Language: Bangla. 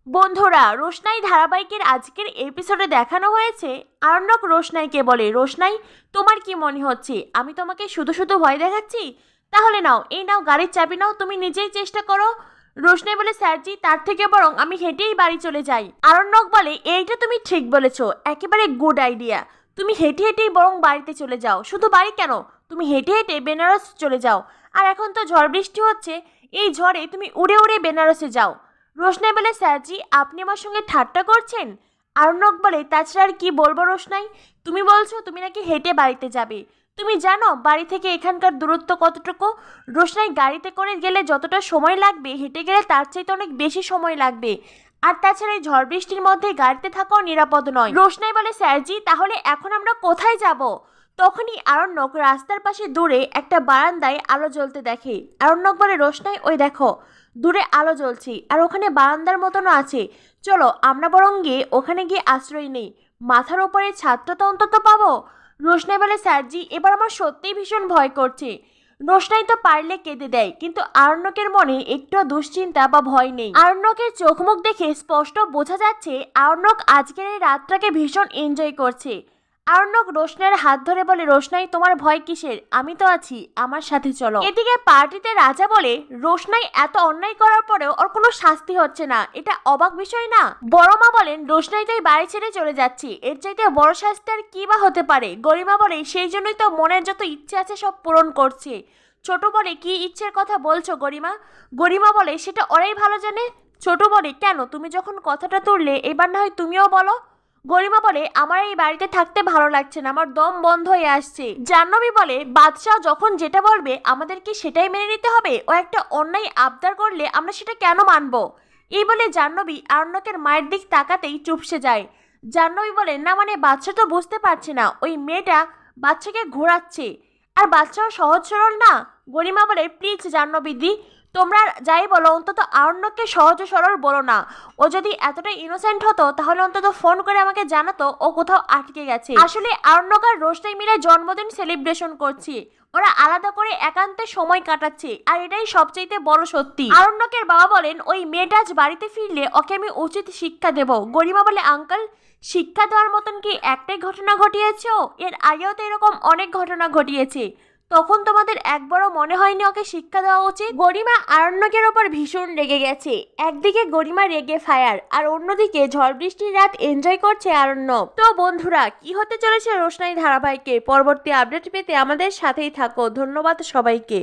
বন্ধুরা, রোশনাই ধারাবাহিকের আজকের এপিসোডে দেখানো হয়েছে আরণ্যক রোশনাইকে বলে, রোশনাই তোমার কি মনে হচ্ছে আমি তোমাকে শুধু শুধু ভয় দেখাচ্ছি? তাহলে নাও, এই নাও গাড়ির চাবি নাও, তুমি নিজেই চেষ্টা করো। রোশনাই বলে, স্যারজি তার থেকে বরং আমি হেঁটেই বাড়ি চলে যাই। আরণ্যক বলে, এইটা তুমি ঠিক বলেছো, একেবারে গুড আইডিয়া। তুমি হেঁটে হেঁটেই বরং বাড়িতে চলে যাও। শুধু বাড়ি কেন, তুমি হেঁটে হেঁটে বেনারস চলে যাও। আর এখন তো ঝড় বৃষ্টি হচ্ছে, এই ঝড়ে তুমি উড়ে উড়ে বেনারসে যাও। রোশনাই বলে, স্যারজি আপনি আমার সঙ্গে ঠাট্টা করছেন? আরণ্যক বলে, তাছাড়া আর কি বলবো রোশনাই, তুমি বলছো তুমি নাকি হেঁটে বাড়িতে যাবে। তুমি জানো বাড়ি থেকে এখানকার দূরত্ব কতটুকু? রোশনাই, গাড়িতে করে গেলে যতটা সময় লাগবে হেঁটে গেলে তার চাইতে অনেক বেশি সময় লাগবে। আর তাছাড়া এই ঝড় বৃষ্টির মধ্যে গাড়িতে থাকাও নিরাপদ নয়। রোশনাই বলে, স্যারজি তাহলে এখন আমরা কোথায় যাব? তখনই আরণ্যক রাস্তার পাশে দূরে একটা বারান্দায় আলো জ্বলতে দেখে। আরণ্যক বলে, রোশনাই ওই দেখো দূরে আলো জ্বলছে, আর ওখানে বারান্দার মতনও আছে। চলো আমরা বরং গিয়ে ওখানে গিয়ে আশ্রয় নেই, মাথার ওপরে ছাদটা তো অন্তত পাবো। রোশনাই বলে, স্যারজি এবার আমার সত্যিই ভীষণ ভয় করছে। রোশনাই তো পারলে কেঁদে দেয়, কিন্তু আরণ্যকের মনে একটু দুশ্চিন্তা বা ভয় নেই। আরণ্যকের চোখ মুখ দেখে স্পষ্ট বোঝা যাচ্ছে আরণ্যক আজকের এই রাতটাকে ভীষণ এনজয় করছে। আরণ্যক রোশনাইয়ের হাত ধরে বলে, রোশনাই তোমার ভয় কিসের, আমি তো আছি, আমার সাথে চলো। এদিকে পার্টিতে রাজা বলে, রোশনাই এত অন্যায় করার পরেও ওর কোনো শাস্তি হচ্ছে না, এটা অবাক বিষয় না? বড় মা বলেন, রোশনাই তো এই বাড়ি ছেড়ে চলে যাচ্ছি, এর চাইতে বড় শাস্তি আর কি বা হতে পারে? গরিমা বলে, সেই জন্যই তো মনের যত ইচ্ছে আছে সব পূরণ করছে। ছোট বলে, কি ইচ্ছের কথা বলছো গরিমা? গরিমা বলে, সেটা ওরাই ভালো জানে। ছোট বলে, কেন তুমি যখন কথাটা তুললে এবার না হয় তুমিও বলো। গরিমা বলে, আমার এই বাড়িতে থাকতে ভালো লাগছে না, আমার দম বন্ধ হয়ে আসছে। জাহ্নবী বলে, বাদশাহ যখন যেটা বলবে আমাদের কি সেটাই মেনে নিতে হবে? ও একটা অন্যায় আবদার করলে আমরা সেটা কেন মানবো? এই বলে জাহ্নবী আরণ্যকের মায়ের দিক তাকাতেই চুপসে যায়। জাহ্নবী বলে, না মানে বাদশা তো বুঝতে পারছে না ওই মেয়েটা বাচ্চাকে ঘোরাচ্ছে, আর বাচ্চাও সহজ সরল না। গরিমা বলে, প্লিজ জাহ্নবী দি, তোমরা যাই বলো অন্তত আরণ্যককে সহজ সরল বলো না। ও যদি এতটা ইনোসেন্ট হতো তাহলে অন্তত ফোন করে আমাকে জানাতো ও কোথাও আটকে গেছে। আসলে আরণ্যক আর রোশনাই মিলে জন্মদিন সেলিব্রেশন করছে, ওরা আলাদা করে একান্তে সময় কাটাচ্ছে, আর এটাই সবচেয়ে বড় সত্যি। আরণ্যকের বাবা বলেন, ওই মেয়েটা আজ বাড়িতে ফিরলে ওকে আমি উচিত শিক্ষা দেব। গরিমা বলে, আঙ্কেল শিক্ষা দেওয়ার মতন কি একটাই ঘটনা ঘটিয়েছে? এর আগেও তো এরকম অনেক ঘটনা ঘটিয়েছে, তখন তোমাদের একবারও মনে হয়নি ওকে শিক্ষা দেওয়া উচিত? গরিমা আরণ্যকের ওপর ভীষণ রেগে গেছে। একদিকে গরিমা রেগে ফায়ার, আর অন্যদিকে ঝড় বৃষ্টির রাত এনজয় করছে আরণ্যক। তো বন্ধুরা, কি হতে চলেছে রোশনাই ধারাবাহিকে পরবর্তী আপডেট পেতে আমাদের সাথেই থাকো। ধন্যবাদ সবাইকে।